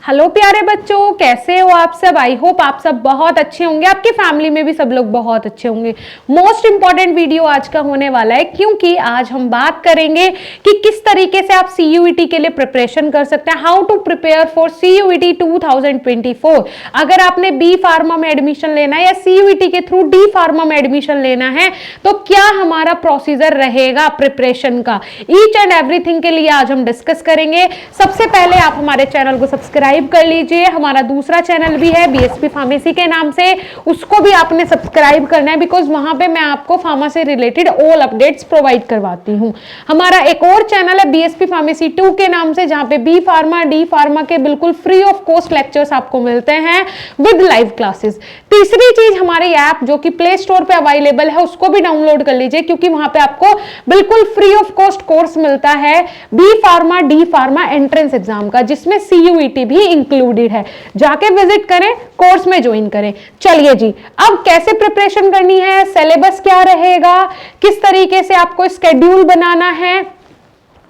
Hello प्यारे बच्चों, कैसे हो आप सब। आई होप आप सब बहुत अच्छे होंगे, आपकी फैमिली में भी सब लोग बहुत अच्छे होंगे। मोस्ट इंपॉर्टेंट वीडियो आज का होने वाला है, क्योंकि आज हम बात करेंगे कि किस तरीके से आप CUET के लिए प्रिपरेशन कर सकते हैं। How to prepare for CUET 2024। अगर आपने बी फार्मा में एडमिशन लेना है या CUET के थ्रू डी फार्मा में एडमिशन लेना है, तो क्या हमारा प्रोसीजर रहेगा प्रिपरेशन का, ईच एंड एवरीथिंग के लिए आज हम डिस्कस करेंगे। सबसे पहले आप हमारे चैनल को सब्सक्राइब कर लीजिए। हमारा दूसरा चैनल भी है BSP फार्मेसी के नाम से, उसको भी आपने सब्सक्राइब करना है, बिकॉज वहां पे मैं आपको फार्मा से रिलेटेड ऑल अपडेट्स प्रोवाइड करवाती हूं। हमारा एक और चैनल है BSP फार्मेसी 2 के नाम से, जहां पे बी फार्मा डी फार्मा के बिल्कुल फ्री ऑफ कॉस्ट लेक्चर्स आपको मिलते हैं विद लाइव क्लासेस। तीसरी चीज, हमारी ऐप जो कि प्ले स्टोर पे अवेलेबल है, उसको भी डाउनलोड कर लीजिए, क्योंकि वहां पे आपको बिल्कुल फ्री ऑफ कॉस्ट कोर्स मिलता है B pharma D pharma entrance exam का, जिसमें CUET भी इंक्लूडेड है। जाके विजिट करें, कोर्स में ज्वाइन करें। चलिए जी, अब कैसे प्रिपरेशन करनी है, सिलेबस क्या रहेगा, किस तरीके से आपको स्केड्यूल बनाना है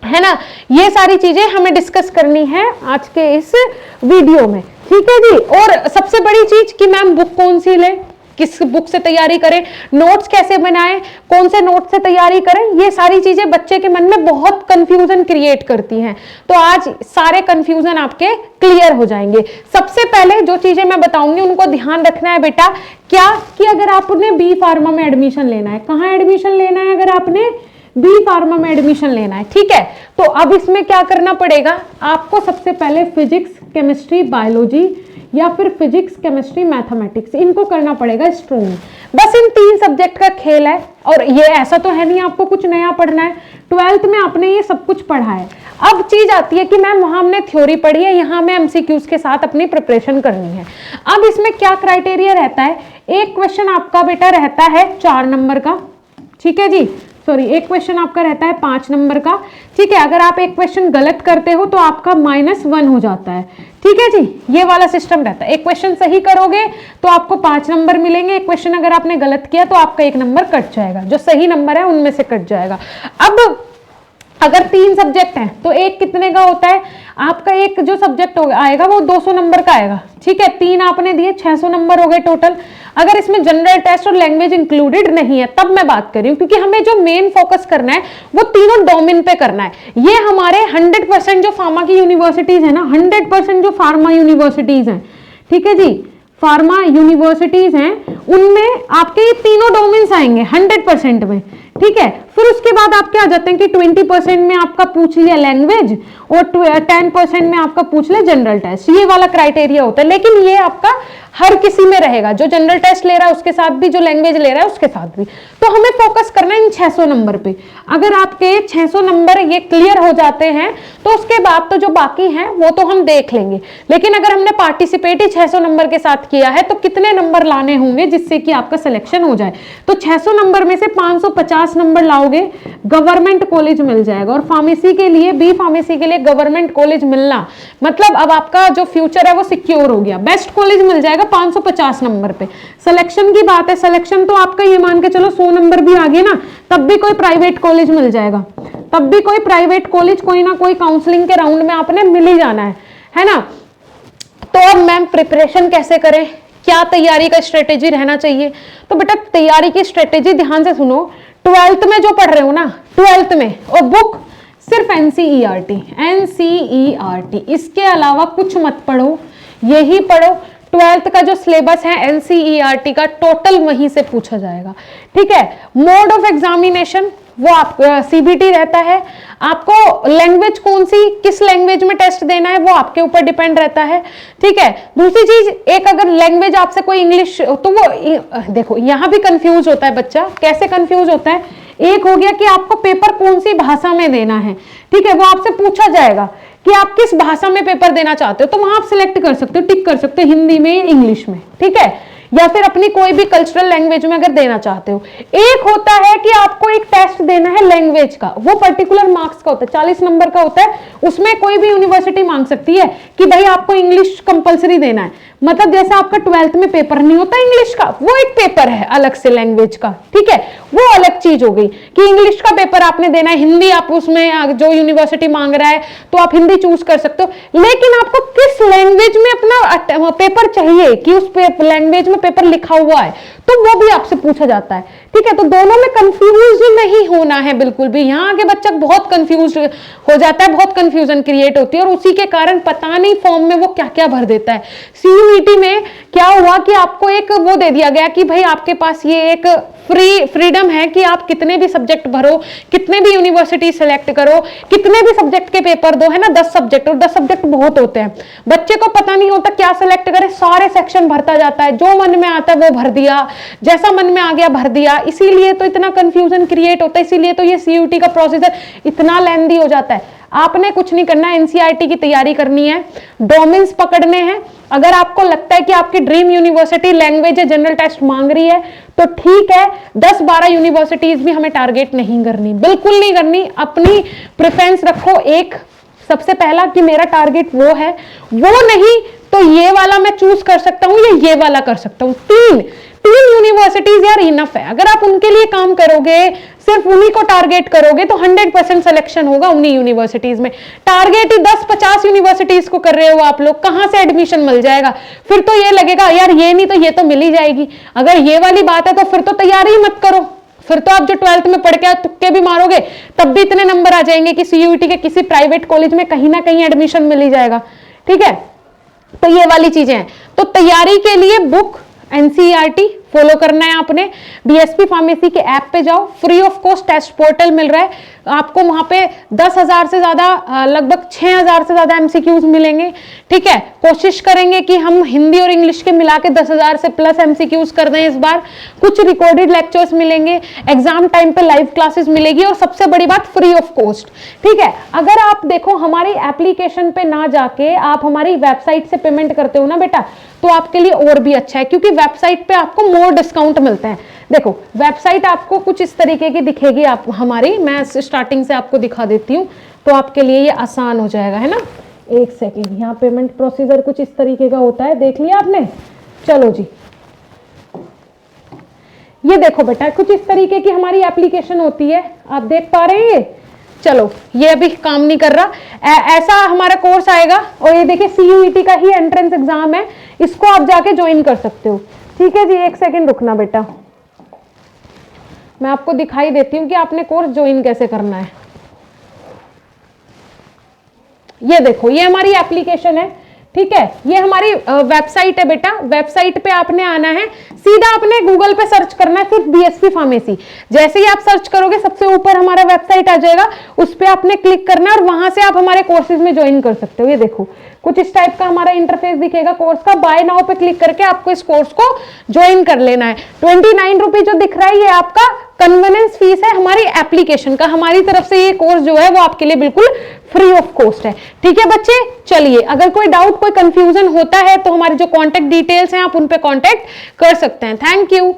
ना, ये सारी चीजें हमें डिस्कस करनी है आज के इस वीडियो में। ठीक है जी। और सबसे बड़ी चीज कि मैम बुक कौन सी ले, किस बुक से तैयारी करें, नोट्स कैसे बनाएं, कौन से नोट से तैयारी करें, ये सारी चीजें बच्चे के मन में बहुत कंफ्यूजन क्रिएट करती हैं। तो आज सारे कंफ्यूजन आपके क्लियर हो जाएंगे। सबसे पहले जो चीजें मैं बताऊंगी उनको ध्यान रखना है बेटा। क्या कि अगर आपने बी फार्मा में एडमिशन लेना है, कहाँ एडमिशन लेना है, अगर आपने बी फार्मा में एडमिशन लेना है, ठीक है, तो अब इसमें क्या करना पड़ेगा आपको। सबसे पहले फिजिक्स, केमिस्ट्री, बायोलॉजी या फिर फिजिक्स, केमिस्ट्री, मैथमेटिक्स, इनको करना पड़ेगा स्ट्रॉन्ग। बस इन 3 सब्जेक्ट का खेल है। और ये ऐसा तो है नहीं आपको कुछ नया पढ़ना है, 12th में आपने ये सब कुछ पढ़ा है। अब चीज आती है कि मैम वहां हमने थ्योरी पढ़ी है, यहाँ में MCQs के साथ अपनी प्रिपरेशन करनी है। अब इसमें क्या क्राइटेरिया रहता है, एक क्वेश्चन आपका बेटा रहता है 4 नंबर का, ठीक है जी, सॉरी, एक क्वेश्चन आपका रहता है 5 नंबर का, ठीक है। अगर आप एक क्वेश्चन गलत करते हो तो आपका -1 हो जाता है, ठीक है जी, ये वाला सिस्टम रहता है। एक क्वेश्चन सही करोगे तो आपको 5 नंबर मिलेंगे, एक क्वेश्चन अगर आपने गलत किया तो आपका 1 नंबर कट जाएगा, जो सही नंबर है उनमें से कट जाएगा। अब अगर 3 सब्जेक्ट हैं तो एक कितने का होता है, आपका एक जो सब्जेक्ट आएगा वो 200 नंबर का आएगा, ठीक है। 3 आपने दिए, 600 नंबर हो गए टोटल। अगर इसमें जनरल टेस्ट और लैंग्वेज इंक्लूडेड नहीं है तब मैं बात कर रही हूँ, क्योंकि हमें जो मेन फोकस करना है वो तीनों डोमेन पे करना है। ये हमारे 100% जो फार्मा की यूनिवर्सिटीज है ना, 100% जो फार्मा यूनिवर्सिटीज हैं, ठीक है जी, फार्मा यूनिवर्सिटीज हैं, उनमें आपके ये तीनों डोमेन्स आएंगे 100% में, ठीक है। फिर उसके बाद आप क्या आ जाते हैं कि 20% में आपका पूछ लिया लैंग्वेज और 10% में आपका पूछ लिया जनरल टेस्ट, ये वाला क्राइटेरिया होता है। लेकिन ये आपका हर किसी में रहेगा, जो जनरल टेस्ट ले रहा है उसके साथ भी, जो लैंग्वेज ले रहा है उसके साथ भी। तो हमें फोकस करना है इन 600 नंबर पे। अगर आपके 600 नंबर ये क्लियर हो जाते हैं तो उसके बाद तो जो बाकी हैं वो तो हम देख लेंगे। लेकिन अगर हमने पार्टिसिपेट ही 600 नंबर के साथ किया है तो कितने नंबर लाने होंगे जिससे कि आपका सिलेक्शन हो जाए। तो 600 नंबर में से 550 नंबर लाओगे, गवर्नमेंट कॉलेज मिल जाएगा। और फार्मेसी के लिए, बी फार्मेसी के लिए गवर्नमेंट कॉलेज मिलना मतलब अब आपका जो फ्यूचर है वो सिक्योर हो गया। बेस्ट कॉलेज मिल जाएगा 550 नंबर पे। सिलेक्शन की बात है, सिलेक्शन तो आपका ये मान के चलो 100 नंबर भी आ गए ना, तब भी कोई प्राइवेट कॉलेज मिल जाएगा, तब भी कोई प्राइवेट कॉलेज कोई ना कोई काउंसलिंग के राउंड में आपने मिल ही जाना है ना। तो अब मैम प्रिपरेशन कैसे करें, क्या तैयारी का स्ट्रेटेजी रहना चाहिए। तो बेटा तैयारी की स्ट्रेटेजी ध्यान से सुनो। 12th में जो पढ़ रहे हो ना, 12th में, और बुक सिर्फ NCERT, इसके अलावा कुछ मत पढ़ो, यही पढ़ो। 12th का जो सिलेबस है NCERT का टोटल वहीं से पूछा जाएगा, ठीक है। मोड ऑफ एग्जामिनेशन वो आप CBT रहता है। आपको लैंग्वेज कौन सी, किस लैंग्वेज में टेस्ट देना है वो आपके ऊपर डिपेंड रहता है, ठीक है। दूसरी चीज, एक अगर लैंग्वेज आपसे कोई इंग्लिश, तो वो देखो यहाँ भी कंफ्यूज होता है बच्चा। कैसे कंफ्यूज होता है, एक हो गया कि आपको पेपर कौन सी भाषा में देना है, ठीक है, वो आपसे पूछा जाएगा कि आप किस भाषा में पेपर देना चाहते हो, तो वहां आप सिलेक्ट कर सकते हो, टिक कर सकते हो, हिंदी में, इंग्लिश में, ठीक है। या फिर अपनी कोई भी कल्चरल लैंग्वेज में अगर देना चाहते हो। एक होता है कि आपको एक टेस्ट देना है लैंग्वेज का, वो पर्टिकुलर मार्क्स का होता है, 40 नंबर का होता है, उसमें कोई भी यूनिवर्सिटी मांग सकती है कि भाई आपको इंग्लिश कंपलसरी देना है। मतलब जैसे आपका 12th में पेपर नहीं होता इंग्लिश का, वो एक पेपर है अलग से लैंग्वेज का, ठीक है, वो अलग चीज हो गई कि इंग्लिश का पेपर आपने देना है, हिंदी आप उसमें जो यूनिवर्सिटी मांग रहा है तो आप हिंदी चूज कर सकते हो, लेकिन आपको किस लैंग्वेज में अपना पेपर चाहिए कि उस लैंग्वेज में पेपर लिखा हुआ है, तो वो भी आपसे पूछा जाता है, ठीक है। तो दोनों में कंफ्यूज नहीं होना है बिल्कुल भी। यहाँ आगे बच्चा बहुत कंफ्यूज हो जाता है, बहुत कंफ्यूजन क्रिएट होती है और उसी के कारण पता नहीं फॉर्म में वो क्या क्या भर देता है। सीयूईटी में क्या हुआ कि आपको एक वो दे दिया गया कि भाई आपके पास ये एक फ्रीडम है कि आप कितने भी सब्जेक्ट भरो, कितने भी यूनिवर्सिटी सेलेक्ट करो, कितने भी सब्जेक्ट के पेपर दो, है ना, 10 सब्जेक्ट, और 10 सब्जेक्ट बहुत होते हैं, बच्चे को पता नहीं होता क्या सेलेक्ट करे, सारे सेक्शन भरता जाता है, जो मन में आता है वो भर दिया, जैसा मन में आ गया भर दिया, इसीलिए तो इतना कंफ्यूजन क्रिएट होता है, इसीलिए तो ये सीयूटी का प्रोसीजर इतना लेंथी हो जाता है। आपने कुछ नहीं करना है, एनसीईआरटी की तैयारी करनी है, डोमेन्स पकड़ने हैं। अगर आपको लगता है कि आपकी ड्रीम यूनिवर्सिटी लैंग्वेज या जनरल टेस्ट मांग रही है तो ठीक है, 10-12 यूनिवर्सिटीज भी हमें टारगेट नहीं करनी, बिल्कुल नहीं करनी। अपनी प्रेफरेंस रखो एक, सबसे पहला कि मेरा टारगेट वो है, वो नहीं तो ये वाला मैं चूज कर सकता हूं या ये वाला कर सकता हूं। तीन यूनिवर्सिटीज यार इनफ है। अगर आप उनके लिए काम करोगे, सिर्फ उन्हीं को टारगेट करोगे तो 100% सिलेक्शन होगा उन्हीं यूनिवर्सिटीज में। टारगेट ही 10-50 यूनिवर्सिटीज को कर रहे हो आप लोग, कहां से एडमिशन मिल जाएगा? फिर तो ये लगेगा यार ये नहीं तो ये तो मिल ही जाएगी। अगर ये वाली बात है तो फिर तो तैयारी ही मत करो, फिर तो आप जो 12th में पढ़ के तुक्के भी मारोगे तब भी इतने नंबर आ जाएंगे कि सीयूईटी के किसी प्राइवेट कॉलेज में कहीं ना कहीं एडमिशन मिल ही जाएगा, ठीक है। तो ये वाली चीजें हैं। तो तैयारी के लिए बुक एनसीईआरटी फॉलो करना है आपने। बीएसपी फार्मेसी के ऐप पे जाओ, free of cost test portal मिल रहा है आपको, वहां पे 10,000 से ज्यादा, लगभग 6,000 से ज्यादा एमसीक्यूज मिलेंगे, ठीक है। कोशिश करेंगे कि हम हिंदी और इंग्लिश के मिला के 10,000 से प्लस एमसीक्यूज कर दें इस बार। कुछ रिकॉर्डेड लेक्चर्स मिलेंगे, एग्जाम टाइम पे लाइव क्लासेस मिलेगी और सबसे बड़ी बात फ्री ऑफ कॉस्ट, ठीक है। अगर आप देखो हमारी एप्लीकेशन पे ना जाके आप हमारी वेबसाइट से पेमेंट करते हो ना बेटा, तो आपके लिए और भी अच्छा है, क्योंकि वेबसाइट पे आपको मोर डिस्काउंट मिलते हैं। देखो वेबसाइट आपको कुछ इस तरीके की दिखेगी, आप हमारी, मैं स्टार्टिंग से आपको दिखा देती हूँ तो आपके लिए ये आसान हो जाएगा, है ना। एक सेकेंड, यहाँ पेमेंट प्रोसीजर कुछ इस तरीके का होता है, देख लिया आपने। चलो जी, ये देखो बेटा कुछ इस तरीके की हमारी एप्लीकेशन होती है, आप देख पा रहे हैं ये। चलो ये अभी काम नहीं कर रहा, ऐसा हमारा कोर्स आएगा और ये देखिए सीयूईटी का ही एंट्रेंस एग्जाम है, इसको आप जाके ज्वाइन कर सकते हो, ठीक है जी। एक सेकेंड रुकना बेटा, मैं आपको दिखाई देती हूँ कि आपने कोर्स ज्वाइन कैसे करना है। ये देखो ये हमारी एप्लीकेशन है, ठीक है। ये हमारी वेबसाइट है बेटा, वेबसाइट पे आपने आना है, सीधा आपने गूगल पे सर्च करना है सिर्फ बीएसपी फार्मेसी। जैसे ही आप सर्च करोगे सबसे ऊपर हमारा वेबसाइट आ जाएगा, उस पे आपने क्लिक करना है और वहां से आप हमारे कोर्सेज में ज्वाइन कर सकते हो। ये देखो कुछ इस टाइप का हमारा इंटरफेस दिखेगा कोर्स का, बाय नाउ पे क्लिक करके आपको इस कोर्स को ज्वाइन कर लेना है। 29 रुपीज जो दिख रहा है ये आपका कन्वीनियंस फीस है हमारी एप्लीकेशन का, हमारी तरफ से ये कोर्स जो है वो आपके लिए बिल्कुल फ्री ऑफ कॉस्ट है, ठीक है बच्चे। चलिए अगर कोई डाउट कोई कंफ्यूजन होता है तो हमारे जो कॉन्टेक्ट डिटेल्स हैं आप उन पे कॉन्टेक्ट कर सकते हैं। Thank you.